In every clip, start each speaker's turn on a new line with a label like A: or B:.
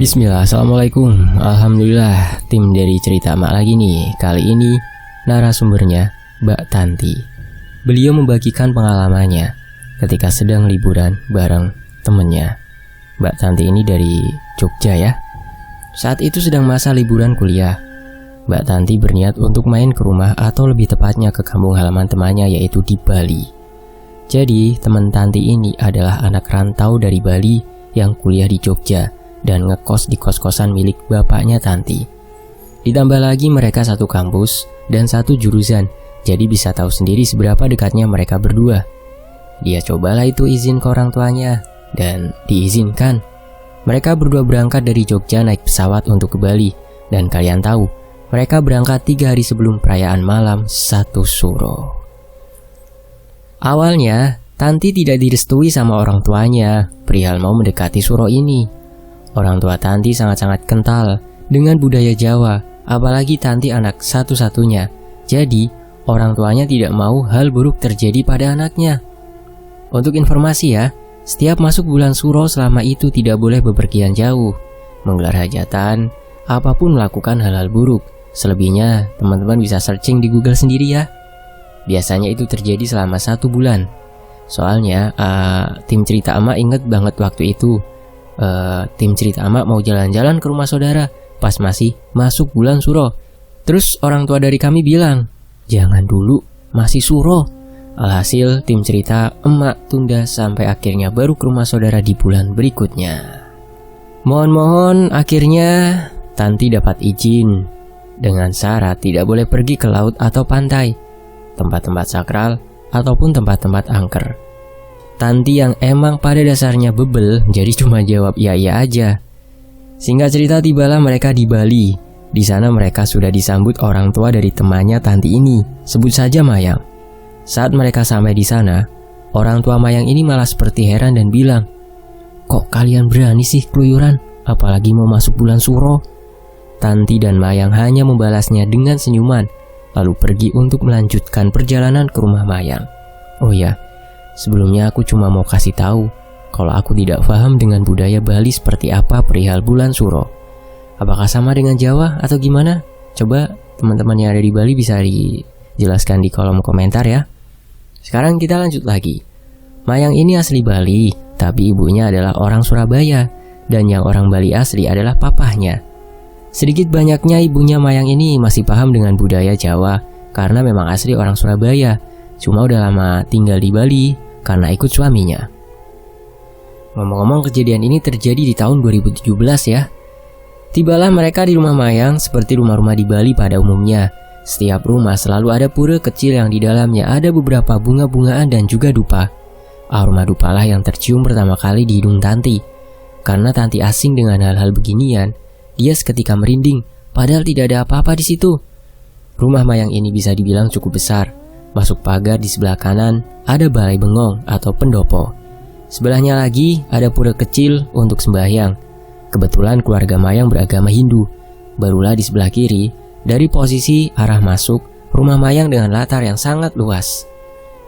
A: Bismillah, assalamualaikum. Alhamdulillah, tim dari cerita Mak lagi nih. Kali ini narasumbernya Mbak Tanti. Beliau membagikan pengalamannya ketika sedang liburan bareng temennya. Mbak Tanti ini dari Jogja ya. Saat itu sedang masa liburan kuliah. Mbak Tanti berniat untuk main ke rumah atau lebih tepatnya ke kampung halaman temannya, yaitu di Bali. Jadi teman Tanti ini adalah anak rantau dari Bali yang kuliah di Jogja dan ngekos di kos-kosan milik bapaknya Tanti. Ditambah lagi mereka satu kampus dan satu jurusan, jadi bisa tahu sendiri seberapa dekatnya mereka berdua. Dia cobalah itu izin ke orang tuanya dan diizinkan. Mereka berdua berangkat dari Jogja naik pesawat untuk ke Bali. Dan kalian tahu, mereka berangkat 3 hari sebelum perayaan malam 1 Suro. Awalnya, Tanti tidak direstui sama orang tuanya perihal mau mendekati Suro ini. Orang tua Tanti sangat-sangat kental dengan budaya Jawa, apalagi Tanti anak satu-satunya. Jadi, orang tuanya tidak mau hal buruk terjadi pada anaknya. Untuk informasi ya, setiap masuk bulan Suro selama itu tidak boleh bepergian jauh, menggelar hajatan, apapun melakukan hal-hal buruk. Selebihnya, teman-teman bisa searching di Google sendiri ya. Biasanya itu terjadi selama 1 bulan. Soalnya, tim cerita Ama inget banget waktu itu. Tim cerita Ama mau jalan-jalan ke rumah saudara pas masih masuk bulan Suro. Terus orang tua dari kami bilang, jangan dulu, masih Suro. Alhasil tim cerita emak tunda sampai akhirnya baru ke rumah saudara di bulan berikutnya. Mohon akhirnya Tanti dapat izin dengan syarat tidak boleh pergi ke laut atau pantai, tempat-tempat sakral ataupun tempat-tempat angker. Tanti yang emang pada dasarnya bebel jadi cuma jawab iya aja. Singkat cerita, tibalah mereka di Bali. Di sana mereka sudah disambut orang tua dari temannya Tanti ini, sebut saja Mayang. Saat mereka sampai di sana, orang tua Mayang ini malah seperti heran dan bilang, "Kok kalian berani sih keluyuran, apalagi mau masuk bulan Suro?" Tanti dan Mayang hanya membalasnya dengan senyuman, lalu pergi untuk melanjutkan perjalanan ke rumah Mayang. Oh ya, sebelumnya aku cuma mau kasih tahu kalau aku tidak paham dengan budaya Bali seperti apa perihal bulan Suro. Apakah sama dengan Jawa atau gimana? Coba teman-teman yang ada di Bali bisa dijelaskan di kolom komentar ya. Sekarang kita lanjut lagi. Mayang ini asli Bali, tapi ibunya adalah orang Surabaya, dan yang orang Bali asli adalah papahnya. Sedikit banyaknya ibunya Mayang ini masih paham dengan budaya Jawa karena memang asli orang Surabaya. Cuma udah lama tinggal di Bali karena ikut suaminya. Ngomong-ngomong, kejadian ini terjadi di tahun 2017 ya. Tibalah mereka di rumah Mayang seperti rumah-rumah di Bali pada umumnya. Setiap rumah selalu ada pura kecil yang di dalamnya ada beberapa bunga-bungaan dan juga dupa. Aroma dupalah yang tercium pertama kali di hidung Tanti. Karena Tanti asing dengan hal-hal beginian, dia seketika merinding, padahal tidak ada apa-apa di situ. Rumah Mayang ini bisa dibilang cukup besar. Masuk pagar di sebelah kanan ada balai bengong atau pendopo. Sebelahnya lagi ada pura kecil untuk sembahyang. Kebetulan keluarga Mayang beragama Hindu. Barulah di sebelah kiri, dari posisi arah masuk, rumah Mayang dengan latar yang sangat luas.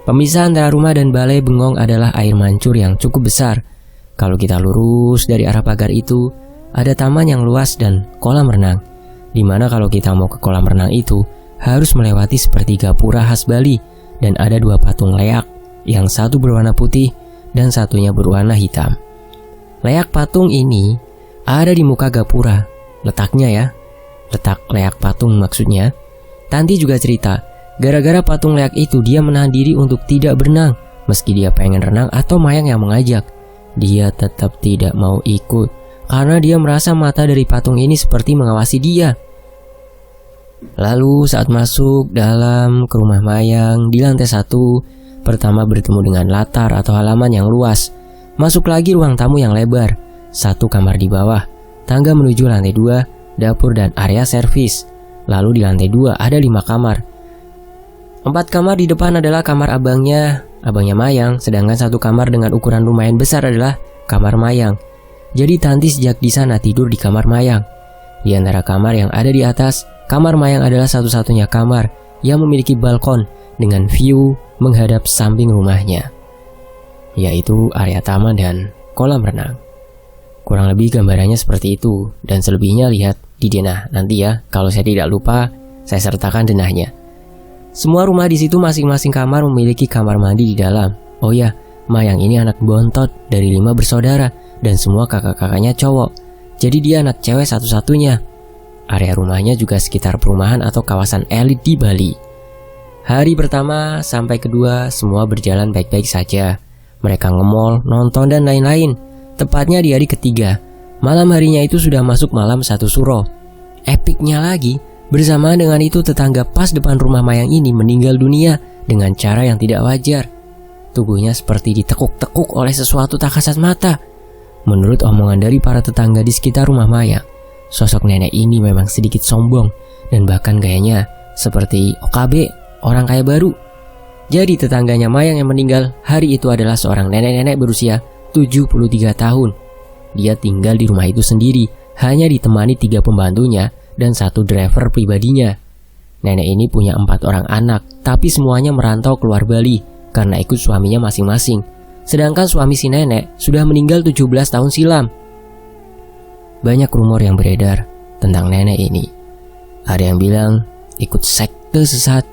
A: Pemisah antara rumah dan balai bengong adalah air mancur yang cukup besar. Kalau kita lurus dari arah pagar itu, ada taman yang luas dan kolam renang. Dimana kalau kita mau ke kolam renang itu, harus melewati sepertiga pura khas Bali dan ada 2 patung leak, yang satu berwarna putih dan satunya berwarna hitam. Leak patung ini ada di muka gapura, letaknya ya, letak leak patung maksudnya. Tanti juga cerita, gara-gara patung leak itu dia menahan diri untuk tidak berenang, meski dia pengen renang atau Mayang yang mengajak. Dia tetap tidak mau ikut karena dia merasa mata dari patung ini seperti mengawasi dia. Lalu saat masuk dalam ke rumah Mayang di lantai 1, pertama bertemu dengan latar atau halaman yang luas. Masuk lagi ruang tamu yang lebar, 1 kamar di bawah, tangga menuju lantai 2, dapur dan area servis. Lalu di lantai 2 ada 5 kamar. 4 kamar di depan adalah kamar abangnya Mayang, sedangkan 1 kamar dengan ukuran lumayan besar adalah kamar Mayang. Jadi Tanti sejak di sana tidur di kamar Mayang. Di antara kamar yang ada di atas, kamar Mayang adalah satu-satunya kamar yang memiliki balkon dengan view menghadap samping rumahnya, yaitu area taman dan kolam renang. Kurang lebih gambarannya seperti itu, dan selebihnya lihat di denah. Nanti ya, kalau saya tidak lupa, saya sertakan denahnya. Semua rumah di situ masing-masing kamar memiliki kamar mandi di dalam. Oh ya, Mayang ini anak bontot dari 5 bersaudara, dan semua kakak-kakaknya cowok. Jadi dia anak cewek satu-satunya. Area rumahnya juga sekitar perumahan atau kawasan elit di Bali. Hari pertama sampai kedua semua berjalan baik-baik saja. Mereka nge-mall, nonton dan lain-lain. Tepatnya di hari ketiga, malam harinya itu sudah masuk malam 1 suro. Epiknya lagi, bersamaan dengan itu tetangga pas depan rumah Mayang ini meninggal dunia dengan cara yang tidak wajar. Tubuhnya seperti ditekuk-tekuk oleh sesuatu tak kasat mata. Menurut omongan dari para tetangga di sekitar rumah Mayang, sosok nenek ini memang sedikit sombong dan bahkan gayanya seperti OKB, orang kaya baru. Jadi tetangganya Mayang yang meninggal hari itu adalah seorang nenek-nenek berusia 73 tahun. Dia tinggal di rumah itu sendiri, hanya ditemani 3 pembantunya dan 1 driver pribadinya. Nenek ini punya 4 orang anak, tapi semuanya merantau keluar Bali karena ikut suaminya masing-masing. Sedangkan suami si nenek sudah meninggal 17 tahun silam. Banyak rumor yang beredar tentang nenek ini. Ada yang bilang ikut sekte sesat,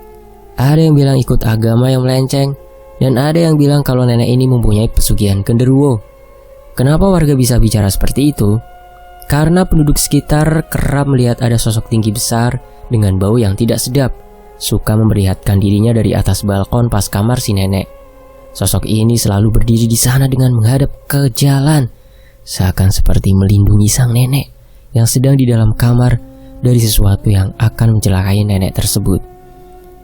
A: ada yang bilang ikut agama yang melenceng, dan ada yang bilang kalau nenek ini mempunyai pesugihan genderuwo. Kenapa warga bisa bicara seperti itu? Karena penduduk sekitar kerap melihat ada sosok tinggi besar dengan bau yang tidak sedap, suka memperlihatkan dirinya dari atas balkon pas kamar si nenek. Sosok ini selalu berdiri di sana dengan menghadap ke jalan, seakan seperti melindungi sang nenek yang sedang di dalam kamar dari sesuatu yang akan mencelakai nenek tersebut.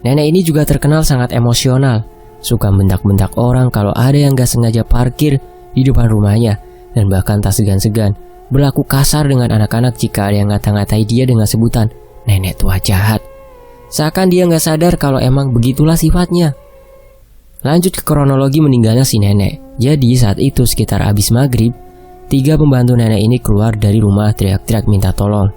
A: Nenek ini juga terkenal sangat emosional, suka bentak-bentak orang kalau ada yang gak sengaja parkir di depan rumahnya, dan bahkan tak segan-segan berlaku kasar dengan anak-anak jika ada yang ngata-ngatai dia dengan sebutan nenek tua jahat. Seakan dia gak sadar kalau emang begitulah sifatnya. Lanjut ke kronologi meninggalnya si nenek. Jadi saat itu sekitar habis maghrib, 3 pembantu nenek ini keluar dari rumah teriak-teriak minta tolong.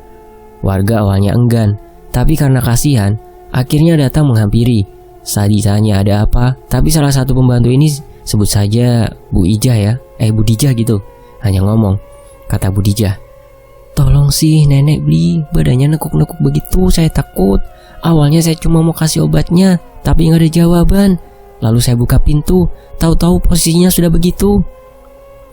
A: Warga awalnya enggan, tapi karena kasihan, akhirnya datang menghampiri. Saat ditanya ada apa, tapi salah satu pembantu ini, sebut saja Bu Ijah ya, Bu Dijah gitu, hanya ngomong, kata Bu Dijah, "Tolong sih nenek beli, badannya nekuk-nekuk begitu, saya takut. Awalnya saya cuma mau kasih obatnya, tapi nggak ada jawaban. Lalu saya buka pintu, tahu-tahu posisinya sudah begitu."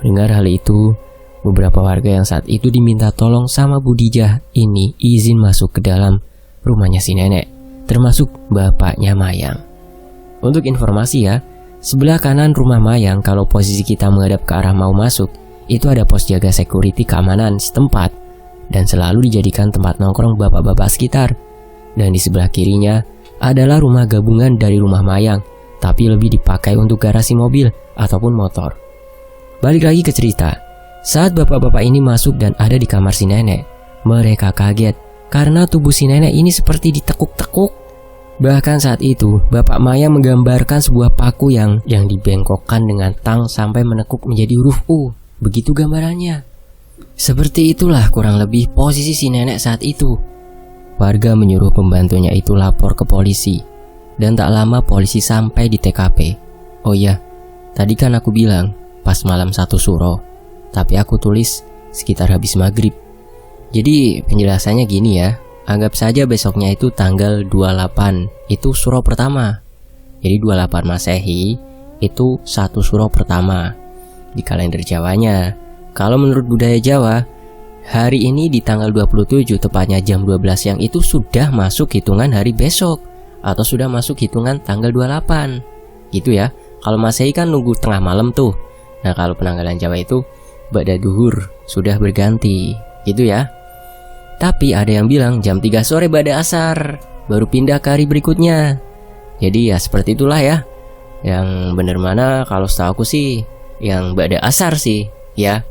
A: Mendengar hal itu, beberapa warga yang saat itu diminta tolong sama Bu Dijah ini izin masuk ke dalam rumahnya si nenek, termasuk bapaknya Mayang. Untuk informasi ya, sebelah kanan rumah Mayang kalau posisi kita menghadap ke arah mau masuk, itu ada pos jaga security keamanan setempat dan selalu dijadikan tempat nongkrong bapak-bapak sekitar. Dan di sebelah kirinya adalah rumah gabungan dari rumah Mayang, tapi lebih dipakai untuk garasi mobil ataupun motor. Balik lagi ke cerita. Saat bapak-bapak ini masuk dan ada di kamar si nenek, mereka kaget karena tubuh si nenek ini seperti ditekuk-tekuk. Bahkan saat itu, Bapak Mayang menggambarkan sebuah paku yang dibengkokkan dengan tang sampai menekuk menjadi huruf U. Begitu gambarannya. Seperti itulah kurang lebih posisi si nenek saat itu. Warga menyuruh pembantunya itu lapor ke polisi. Dan tak lama polisi sampai di TKP. Oh iya, tadi kan aku bilang pas malam 1 suro, tapi aku tulis sekitar habis maghrib. Jadi penjelasannya gini ya, anggap saja besoknya itu tanggal 28, itu suro pertama. Jadi 28 Masehi itu 1 suro pertama di kalender Jawanya. Kalau menurut budaya Jawa, hari ini di tanggal 27 tepatnya jam 12 siang itu sudah masuk hitungan hari besok, atau sudah masuk hitungan tanggal 28 gitu ya. Kalau Masehi kan nunggu tengah malam tuh. Nah kalau penanggalan Jawa itu ba'da duhur, sudah berganti gitu ya. Tapi ada yang bilang jam 3 sore ba'da asar, baru pindah ke hari berikutnya. Jadi ya seperti itulah ya. Yang bener mana kalau setahu aku sih yang ba'da asar sih ya.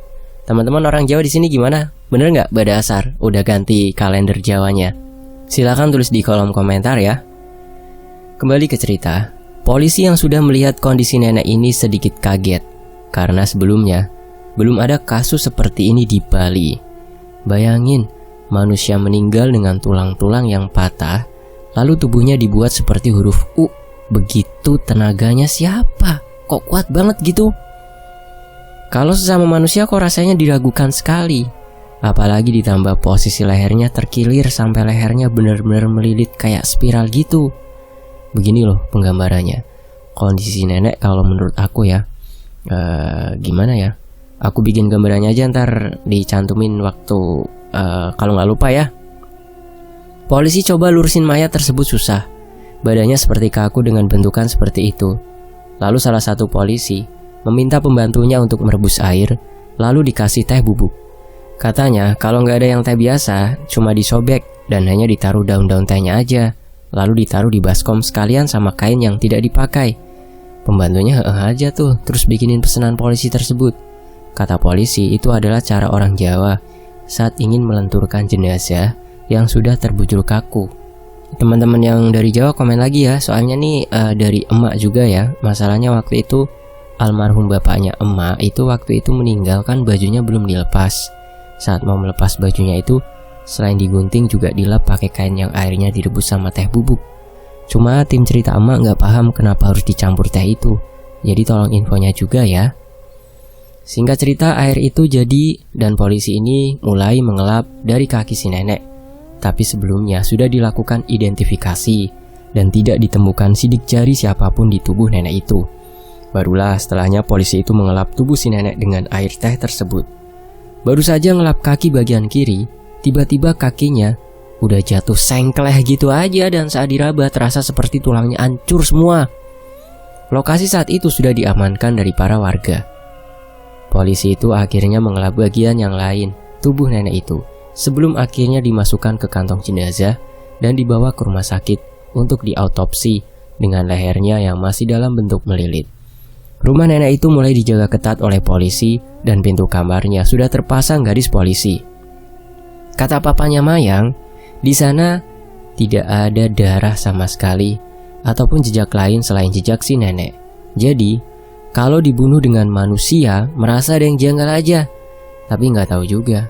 A: Teman-teman orang Jawa di sini gimana? Bener nggak ba'da asar udah ganti kalender Jawanya? Silakan tulis di kolom komentar ya. Kembali ke cerita, polisi yang sudah melihat kondisi nenek ini sedikit kaget karena sebelumnya belum ada kasus seperti ini di Bali. Bayangin, manusia meninggal dengan tulang-tulang yang patah, lalu tubuhnya dibuat seperti huruf U. Begitu tenaganya siapa? Kok kuat banget gitu? Kalau sesama manusia kok rasanya diragukan sekali. Apalagi ditambah posisi lehernya terkilir sampai lehernya benar-benar melilit kayak spiral gitu. Begini loh penggambarannya. Kondisi nenek kalau menurut aku ya. Gimana ya? Aku bikin gambarannya aja, ntar dicantumin waktu kalau nggak lupa ya. Polisi coba lurusin mayat tersebut susah. Badannya seperti kaku dengan bentukan seperti itu. Lalu salah satu polisi meminta pembantunya untuk merebus air, lalu dikasih teh bubuk. Katanya kalau nggak ada yang teh biasa, cuma disobek dan hanya ditaruh daun-daun tehnya aja, lalu ditaruh di baskom sekalian sama kain yang tidak dipakai. Pembantunya aja tuh, terus bikinin pesanan polisi tersebut. Kata polisi itu adalah cara orang Jawa saat ingin melenturkan jenazah yang sudah terbujur kaku. Teman-teman yang dari Jawa komen lagi ya, soalnya nih dari emak juga ya. Masalahnya waktu itu almarhum bapaknya emak itu waktu itu meninggal kan bajunya belum dilepas. Saat mau melepas bajunya itu, selain digunting juga dilap pakai kain yang airnya direbus sama teh bubuk. Cuma tim cerita emak nggak paham kenapa harus dicampur teh itu. Jadi tolong infonya juga ya. Singkat cerita air itu jadi dan polisi ini mulai mengelap dari kaki si nenek. Tapi sebelumnya sudah dilakukan identifikasi dan tidak ditemukan sidik jari siapapun di tubuh nenek itu. Barulah setelahnya polisi itu mengelap tubuh si nenek dengan air teh tersebut. Baru saja ngelap kaki bagian kiri, tiba-tiba kakinya udah jatuh sengkleh gitu aja dan saat diraba terasa seperti tulangnya hancur semua. Lokasi saat itu sudah diamankan dari para warga. Polisi itu akhirnya mengelap bagian yang lain tubuh nenek itu sebelum akhirnya dimasukkan ke kantong jenazah dan dibawa ke rumah sakit untuk diautopsi dengan lehernya yang masih dalam bentuk melilit. Rumah nenek itu mulai dijaga ketat oleh polisi dan pintu kamarnya sudah terpasang garis polisi. Kata papanya Mayang, di sana tidak ada darah sama sekali ataupun jejak lain selain jejak si nenek. Jadi, kalau dibunuh dengan manusia merasa ada yang janggal aja, tapi nggak tahu juga.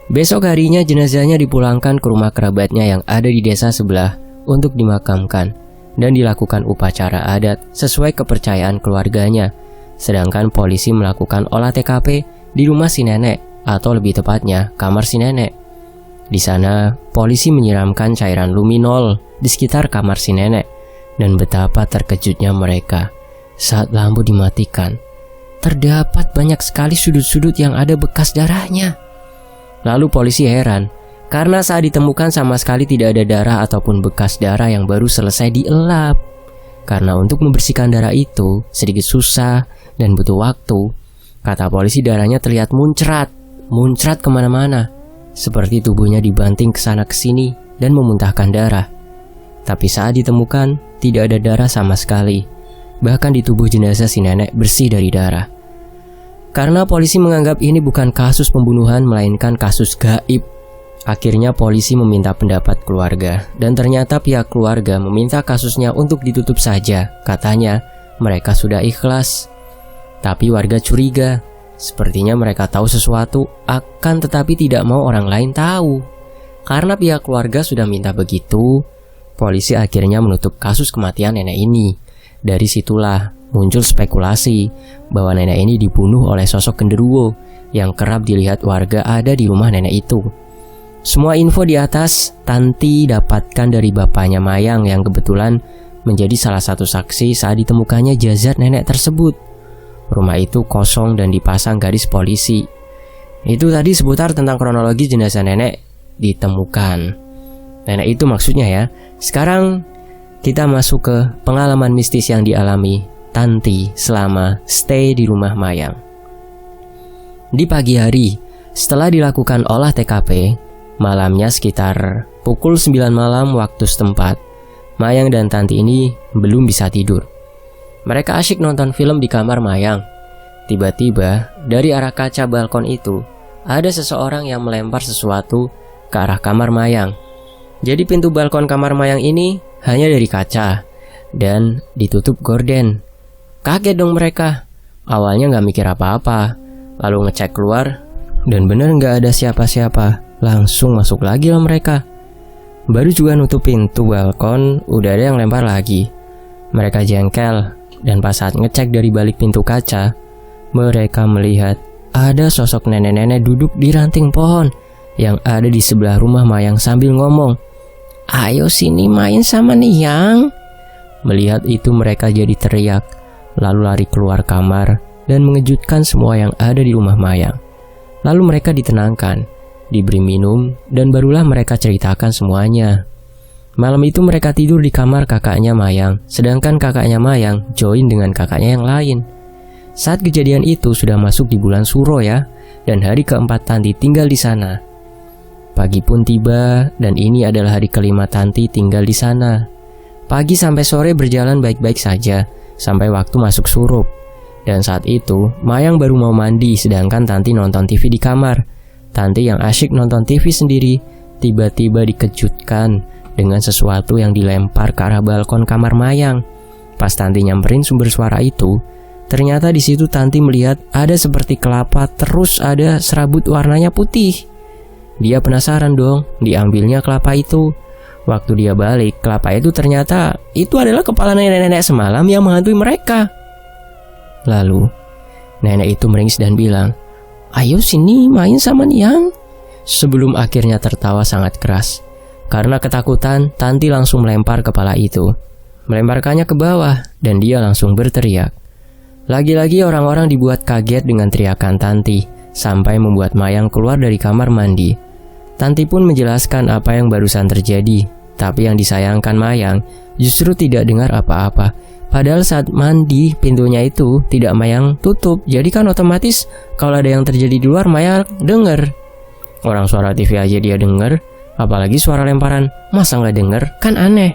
A: Besok harinya jenazahnya dipulangkan ke rumah kerabatnya yang ada di desa sebelah untuk dimakamkan dan dilakukan upacara adat sesuai kepercayaan keluarganya. Sedangkan polisi melakukan olah TKP di rumah si nenek atau lebih tepatnya kamar si nenek. Di sana polisi menyiramkan cairan luminol di sekitar kamar si nenek dan betapa terkejutnya mereka saat lampu dimatikan. Terdapat banyak sekali sudut-sudut yang ada bekas darahnya. Lalu polisi heran, karena saat ditemukan sama sekali tidak ada darah ataupun bekas darah yang baru selesai dielap. Karena untuk membersihkan darah itu sedikit susah dan butuh waktu. Kata polisi darahnya terlihat muncrat kemana-mana. Seperti tubuhnya dibanting kesana kesini dan memuntahkan darah. Tapi saat ditemukan, tidak ada darah sama sekali. Bahkan di tubuh jenazah si nenek bersih dari darah. Karena polisi menganggap ini bukan kasus pembunuhan melainkan kasus gaib. Akhirnya polisi meminta pendapat keluarga dan ternyata pihak keluarga meminta kasusnya untuk ditutup saja. Katanya mereka sudah ikhlas. Tapi warga curiga. Sepertinya mereka tahu sesuatu akan tetapi tidak mau orang lain tahu. Karena pihak keluarga sudah minta begitu, polisi akhirnya menutup kasus kematian nenek ini. Dari situlah muncul spekulasi bahwa nenek ini dibunuh oleh sosok genderuwo yang kerap dilihat warga ada di rumah nenek itu. Semua info di atas Tanti dapatkan dari bapaknya Mayang yang kebetulan menjadi salah satu saksi saat ditemukannya jasad nenek tersebut. Rumah itu kosong dan dipasang garis polisi. Itu tadi seputar tentang kronologi jenazah nenek ditemukan. Nenek itu maksudnya ya. Sekarang kita masuk ke pengalaman mistis yang dialami Tanti selama stay di rumah Mayang. Di pagi hari, setelah dilakukan olah TKP, malamnya sekitar pukul 9 malam waktu setempat, Mayang dan Tanti ini belum bisa tidur. Mereka asyik nonton film di kamar Mayang. Tiba-tiba, dari arah kaca balkon itu, ada seseorang yang melempar sesuatu ke arah kamar Mayang. Jadi pintu balkon kamar Mayang ini hanya dari kaca dan ditutup gorden. Kaget dong mereka. Awalnya gak mikir apa-apa, lalu ngecek keluar dan bener gak ada siapa-siapa. Langsung masuk lagi lah mereka. Baru juga nutup pintu balkon, udah ada yang lempar lagi. Mereka jengkel dan pas saat ngecek dari balik pintu kaca, Mereka melihat ada sosok nenek-nenek duduk di ranting pohon yang ada di sebelah rumah Mayang sambil ngomong, "Ayo sini main sama Niang." Melihat itu mereka jadi teriak, lalu lari keluar kamar dan mengejutkan semua yang ada di rumah Mayang. Lalu mereka ditenangkan, diberi minum, dan barulah mereka ceritakan semuanya. Malam itu mereka tidur di kamar kakaknya Mayang, sedangkan kakaknya Mayang join dengan kakaknya yang lain. Saat kejadian itu sudah masuk di bulan Suro ya, dan hari keempat Tanti tinggal di sana. Pagi pun tiba, dan ini adalah hari kelima Tanti tinggal di sana. Pagi sampai sore berjalan baik-baik saja, sampai waktu masuk surup. Dan saat itu, Mayang baru mau mandi, sedangkan Tanti nonton TV di kamar. Tanti yang asyik nonton TV sendiri, tiba-tiba dikejutkan dengan sesuatu yang dilempar ke arah balkon kamar Mayang. Pas Tanti nyamperin sumber suara itu, ternyata di situ Tanti melihat ada seperti kelapa, terus ada serabut warnanya putih. Dia penasaran dong, diambilnya kelapa itu. Waktu dia balik, kelapa itu ternyata itu adalah kepala nenek-nenek semalam yang menghantui mereka. Lalu, nenek itu meringis dan bilang, "Ayo sini main sama Niang." Sebelum akhirnya tertawa sangat keras. Karena ketakutan, Tanti langsung melempar kepala itu. Melemparkannya ke bawah, dan dia langsung berteriak. Lagi-lagi orang-orang dibuat kaget dengan teriakan Tanti, sampai membuat Mayang keluar dari kamar mandi. Tanti pun menjelaskan apa yang barusan terjadi, tapi yang disayangkan Mayang justru tidak dengar apa-apa. Padahal saat mandi, pintunya itu tidak Mayang tutup, jadi kan otomatis kalau ada yang terjadi di luar Mayang dengar. Orang suara TV aja dia dengar, apalagi suara lemparan, masa nggak dengar? Kan aneh.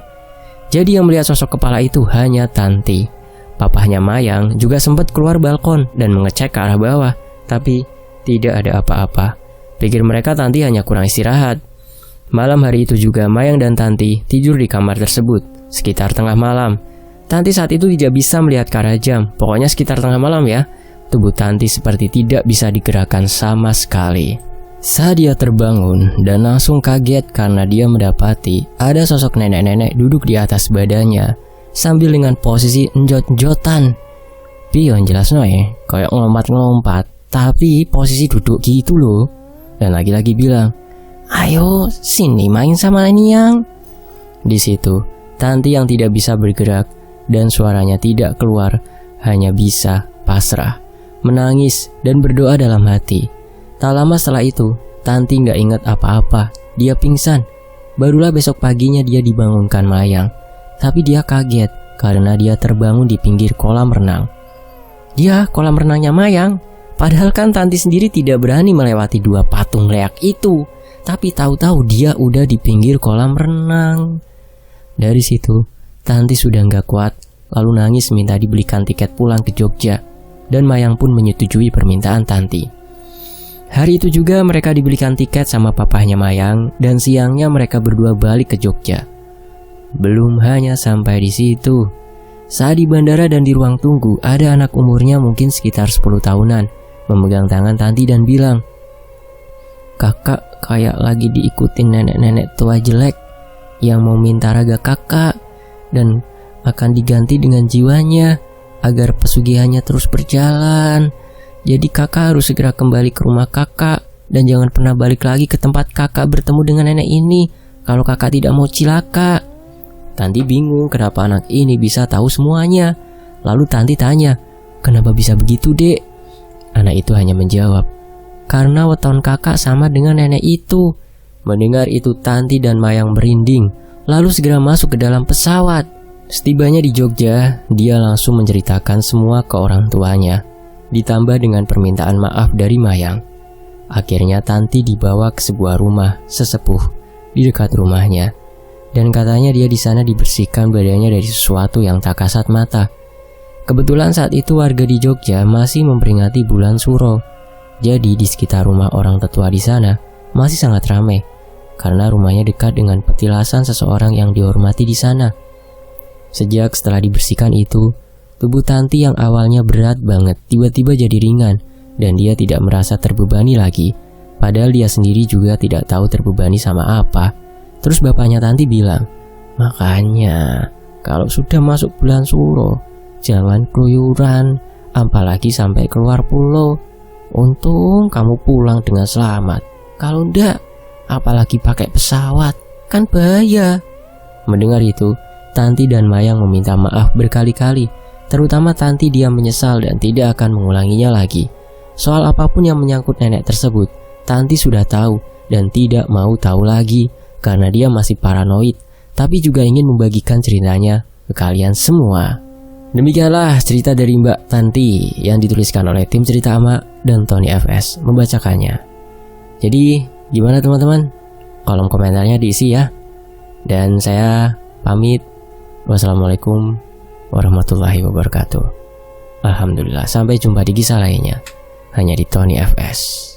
A: Jadi yang melihat sosok kepala itu hanya Tanti. Papahnya Mayang juga sempat keluar balkon dan mengecek ke arah bawah, tapi tidak ada apa-apa. Pikir mereka Tanti hanya kurang istirahat. Malam hari itu juga Mayang dan Tanti tidur di kamar tersebut, sekitar tengah malam. Tanti saat itu tidak bisa melihat ke arah jam, pokoknya sekitar tengah malam ya. Tubuh Tanti seperti tidak bisa digerakkan sama sekali. Saat dia terbangun dan langsung kaget karena dia mendapati ada sosok nenek-nenek duduk di atas badannya, sambil dengan posisi enjot-enjotan. Pion jelas noe, kayak ngelompat-ngelompat, tapi posisi duduk gitu loh. Dan lagi-lagi bilang, "Ayo sini main sama Niang." Di situ, Tanti yang tidak bisa bergerak dan suaranya tidak keluar, hanya bisa pasrah, menangis dan berdoa dalam hati. Tak lama setelah itu, Tanti nggak ingat apa-apa. Dia pingsan. Barulah besok paginya dia dibangunkan Mayang. Tapi dia kaget karena dia terbangun di pinggir kolam renang. Dia kolam renangnya Mayang. Padahal kan Tanti sendiri tidak berani melewati dua patung leak itu. Tapi tahu-tahu dia udah di pinggir kolam renang. Dari situ, Tanti sudah nggak kuat, lalu nangis minta dibelikan tiket pulang ke Jogja. Dan Mayang pun menyetujui permintaan Tanti. Hari itu juga mereka dibelikan tiket sama papahnya Mayang, dan siangnya mereka berdua balik ke Jogja. Belum hanya sampai di situ. Saat di bandara dan di ruang tunggu, ada anak umurnya mungkin sekitar 10 tahunan, memegang tangan Tanti dan bilang, "Kakak kayak lagi diikutin nenek-nenek tua jelek yang mau minta raga kakak dan akan diganti dengan jiwanya agar pesugihannya terus berjalan. Jadi kakak harus segera kembali ke rumah kakak dan jangan pernah balik lagi ke tempat kakak bertemu dengan nenek ini kalau kakak tidak mau cilaka." Tanti bingung kenapa anak ini bisa tahu semuanya. Lalu Tanti tanya, "Kenapa bisa begitu, Dek?" Anak itu hanya menjawab, "Karena weton kakak sama dengan nenek itu." Mendengar itu Tanti dan Mayang merinding, lalu segera masuk ke dalam pesawat. Setibanya di Jogja, dia langsung menceritakan semua ke orang tuanya, ditambah dengan permintaan maaf dari Mayang. Akhirnya Tanti dibawa ke sebuah rumah sesepuh di dekat rumahnya. Dan katanya dia di sana dibersihkan badannya dari sesuatu yang tak kasat mata. Kebetulan saat itu warga di Jogja masih memperingati bulan Suro. Jadi di sekitar rumah orang tetua di sana masih sangat ramai karena rumahnya dekat dengan petilasan seseorang yang dihormati di sana. Sejak setelah dibersihkan itu, tubuh Tanti yang awalnya berat banget tiba-tiba jadi ringan dan dia tidak merasa terbebani lagi. Padahal dia sendiri juga tidak tahu terbebani sama apa. Terus bapaknya Tanti bilang, "Makanya kalau sudah masuk bulan Suro, jangan keluyuran, apalagi sampai keluar pulau. Untung kamu pulang dengan selamat. Kalau enggak, apalagi pakai pesawat, kan bahaya. Mendengar itu, Tanti dan Mayang meminta maaf berkali-kali. Terutama Tanti, dia menyesal dan tidak akan mengulanginya lagi. Soal apapun yang menyangkut nenek tersebut, Tanti sudah tahu dan tidak mau tahu lagi karena dia masih paranoid, tapi juga ingin membagikan ceritanya ke kalian semua. Demikianlah cerita dari Mbak Tanti yang dituliskan oleh tim cerita Ama dan Tony FS membacakannya. Jadi gimana teman-teman? Kolom komentarnya diisi ya. Dan saya pamit. Wassalamualaikum warahmatullahi wabarakatuh. Alhamdulillah, sampai jumpa di kisah lainnya hanya di Tony FS.